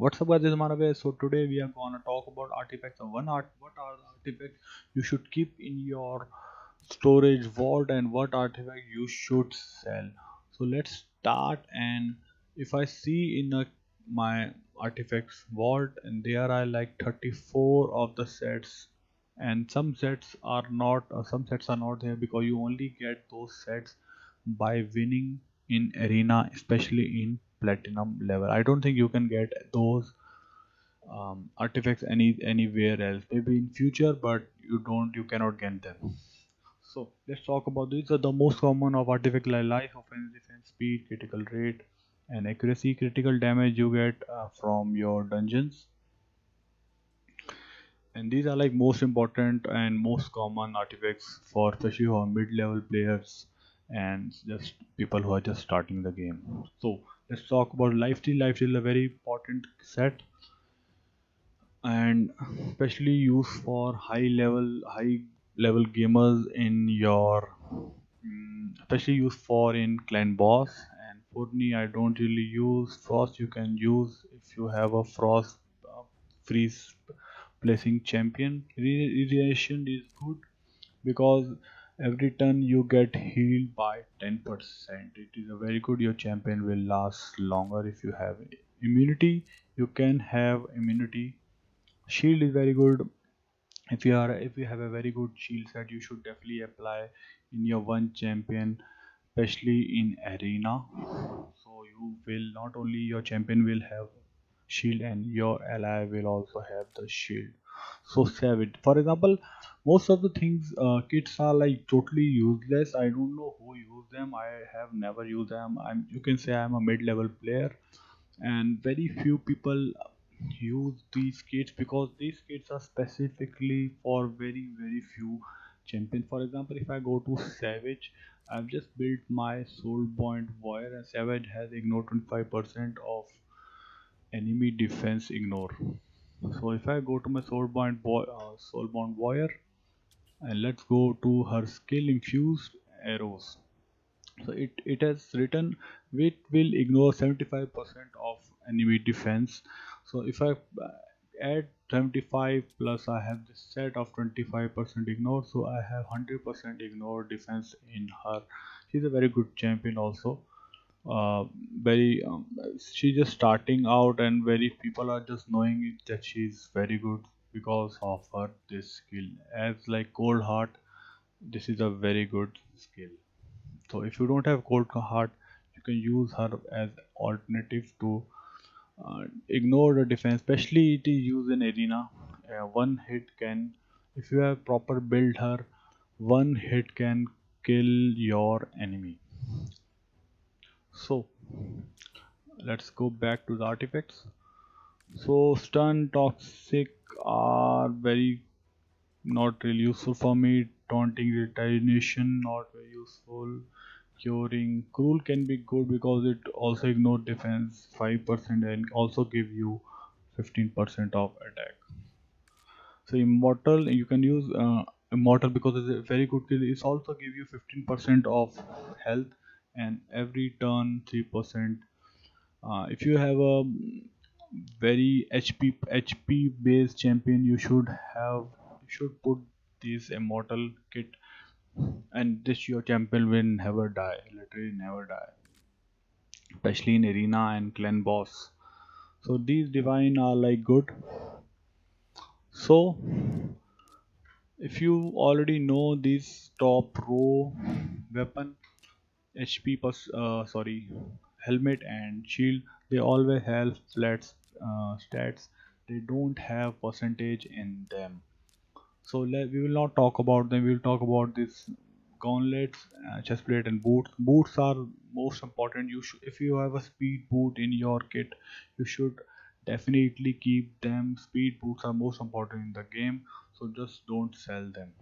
What's up, guys? This is Manabe. So today we are gonna talk about artifacts. What are the artifacts you should keep in your storage vault, and what artifact you should sell. So let's start. And if I see in my artifacts vault, and there are like 34 of the sets, and some sets are not there because you only get those sets by winning in arena, especially in platinum level. I don't think you can get those artifacts anywhere else, maybe in future, but you cannot get them. So let's talk about these are the most common of artifact like life, offense, defense, speed, critical rate, and accuracy. Critical damage you get from your dungeons, and these are like most important and most common artifacts for especially for mid-level players and just people who are just starting the game. So let's talk about lifesteal. Lifesteal is a very important set, and especially used for high level gamers in your especially used for in clan boss. And for me, I don't really use frost. You can use if you have a frost freeze placing champion. Radiation is good because every turn you get healed by 10%. It is a very good. Your champion will last longer. If you have immunity, you can have immunity. Shield is very good. If you have a very good shield set, you should definitely apply in your one champion, especially in arena. So you will not only your champion will have shield, and your ally will also have the shield. So save it. For example, most of the things kits are like totally useless. I don't know who use them. I have never used them. You can say I'm a mid-level player, and very few people use these kits because these kits are specifically for very few champions. For example, if I go to savage, I've just built my soul point warrior, and savage has ignore 25% of enemy defense ignore. So if I go to my soul point warrior, and let's go to her skill infused arrows. So it has written it will ignore 75% of enemy defense. So if I add 75 plus I have this set of 25% ignore, so I have 100% ignore defense in her. She's a very good champion also. Very she's just starting out, and very people are just knowing it that she's very good because of her this skill. As like cold heart, this is a very good skill. So if you don't have cold heart, you can use her as alternative to ignore the defense. Especially it is used in arena. One hit can, if you have proper build her, one hit can kill your enemy. So let's go back to the artifacts. So stun, toxic are very not really useful for me. Taunting, retaliation not very useful. Curing, cruel can be good because it also ignore defense 5% and also give you 15% of attack. So immortal, you can use immortal because it's a very good kill. It's also give you 15% of health, and every turn 3%. If you have a very HP based champion, you should put this immortal kit, and this your champion will never die, literally never die, especially in arena and clan boss. So these divine are like good. So if you already know this top row weapon, HP plus helmet and shield, they always have flat stats. They don't have percentage in them. So we will not talk about them. We will talk about this gauntlets, chest plate, and boots. Boots are most important. If you have a speed boot in your kit, you should definitely keep them. Speed boots are most important in the game, so just don't sell them.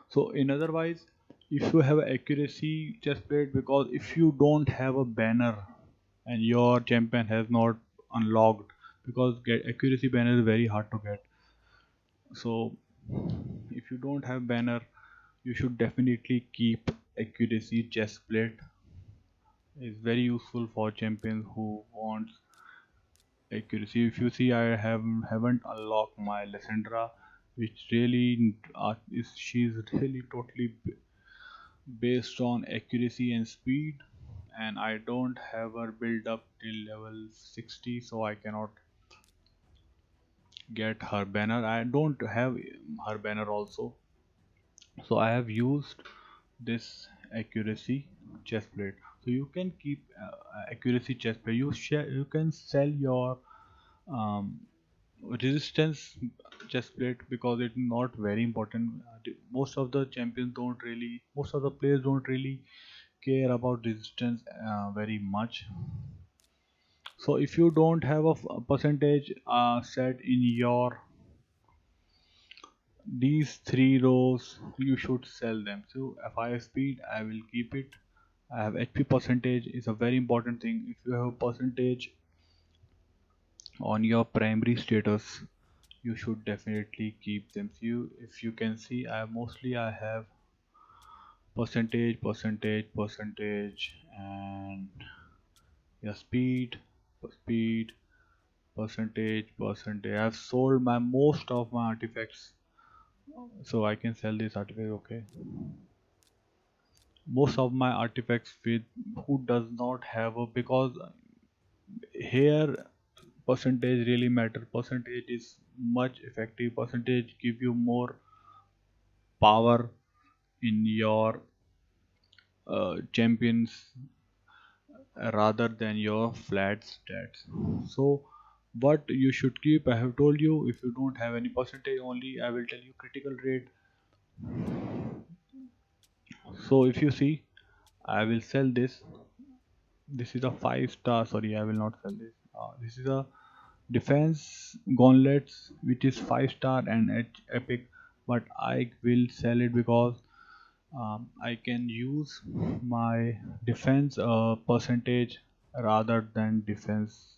So in otherwise, if you have accuracy chest plate, because if you don't have a banner and your champion has not unlocked, because get accuracy banner is very hard to get. So if you don't have banner, you should definitely keep accuracy chest plate. Is very useful for champions who wants accuracy. If you see, I haven't unlocked my Lysandra, which really is she's really totally based on accuracy and speed, and I don't have her build up till level 60, so I cannot get her banner. I don't have her banner also, so I have used this accuracy chest plate. So you can keep accuracy chest plate. You can sell your um, resistance chest plate because it's not very important. Most of the champions don't really, most of the players don't really care about resistance very much. So if you don't have a percentage set in your these three rows, you should sell them. So if I have speed, I will keep it. I have HP percentage is a very important thing. If you have a percentage on your primary status, you should definitely keep them. So if you can see, I have percentage, and yeah, speed, percentage. I've sold my most of my artifacts, so I can sell this artifact. Okay, most of my artifacts with who does not have a, because here percentage really matter. Percentage is much effective. Percentage give you more power in your champions rather than your flat stats. So what you should keep, I have told you. If you don't have any percentage, only I will tell you critical rate. So if you see, I will sell this is a 5 star. Sorry, I will not sell this. This is a defense gauntlets which is 5 star and epic, but I will sell it because I can use my defense percentage rather than defense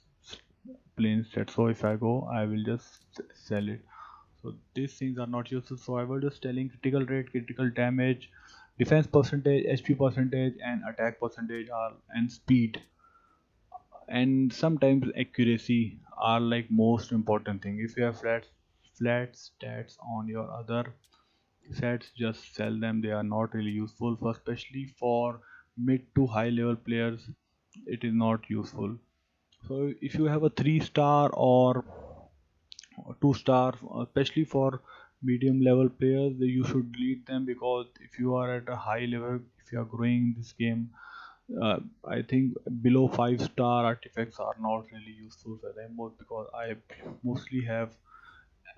plain set. So if I go, I will just sell it. So these things are not useful. So I was just telling critical rate, critical damage, defense percentage, HP percentage, and attack percentage are and speed, and sometimes accuracy are like most important thing. If you have flat stats on your other sets, just sell them. They are not really useful for, especially for mid to high level players. It is not useful. So if you have a 3 star or 2 star, especially for medium level players, you should delete them, because if you are at a high level, if you are growing this game, I think below 5 star artifacts are not really useful for them, because I mostly have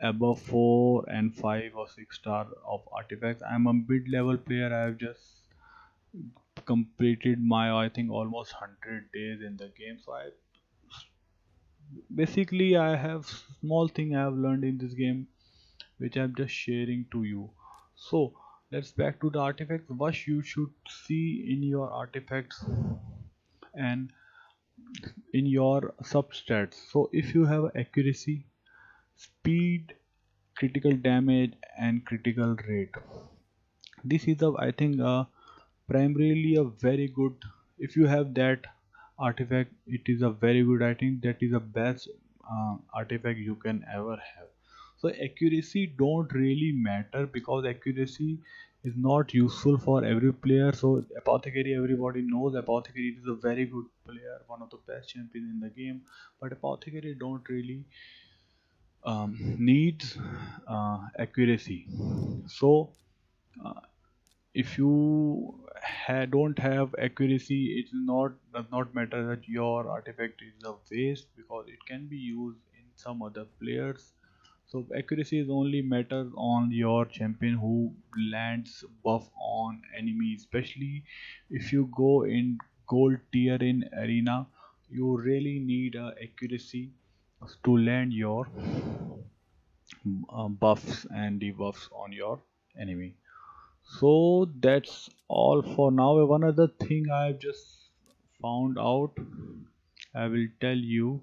above 4 and 5 or 6 star of artifacts. I'm a mid level player. I have just completed my, I think, almost 100 days in the game. So I basically, I have small thing I have learned in this game, which I'm just sharing to you. So let's back to the artifacts. What you should see in your artifacts and in your substats. So if you have accuracy, speed, critical damage, and critical rate, this is a, I think, primarily a very good. If you have that artifact, it is a very good. I think that is the best artifact you can ever have. So accuracy don't really matter, because accuracy is not useful for every player. So apothecary, everybody knows apothecary is a very good player, one of the best champions in the game, but apothecary don't really needs accuracy. So uh, if you don't have accuracy, it does not matter that your artifact is a waste, because it can be used in some other players. So accuracy is only matters on your champion who lands buff on enemy, especially if you go in gold tier in arena. You really need accuracy to land your buffs and debuffs on your enemy. So that's all for now. One other thing I've just found out, I will tell you.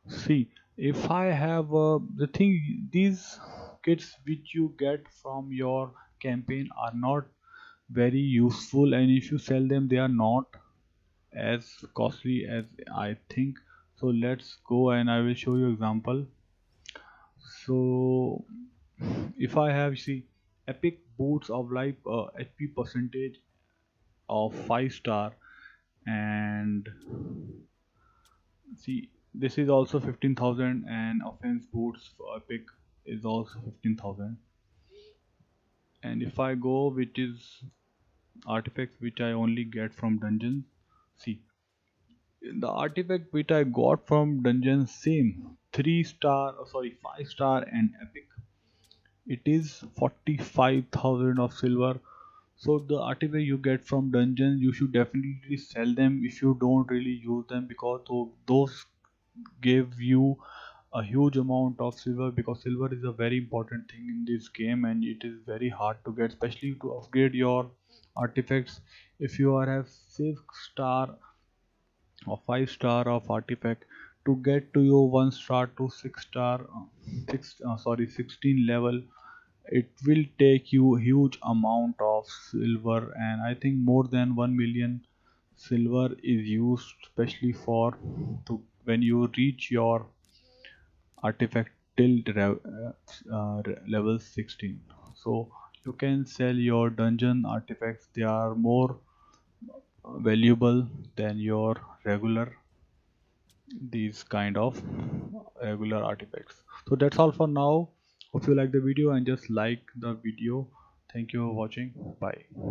See, if I have the thing, these kits which you get from your campaign are not very useful, and if you sell them, they are not as costly as I think. So let's go and I will show you example. So if I have, see, epic boots of life, HP percentage of 5 star, and see, this is also 15,000, and offense boots for epic is also 15,000. And if I go, which is artifacts which I only get from dungeons, see, the artifact which I got from dungeons, same 3 star, oh, sorry, 5 star and epic, it is 45,000 of silver. So the artifact you get from dungeons, you should definitely sell them if you don't really use them, because those give you a huge amount of silver, because silver is a very important thing in this game and it is very hard to get, especially to upgrade your artifacts. If you are have 6 star or 5 star of artifact, to get to your 1 star to 6 star, 16 level, it will take you huge amount of silver, and I think more than 1 million silver is used, especially for to when you reach your artifact till level 16. So you can sell your dungeon artifacts, they are more valuable than your regular, these kind of regular artifacts. So that's all for now. Hope you like the video and just like the video. Thank you for watching. Bye.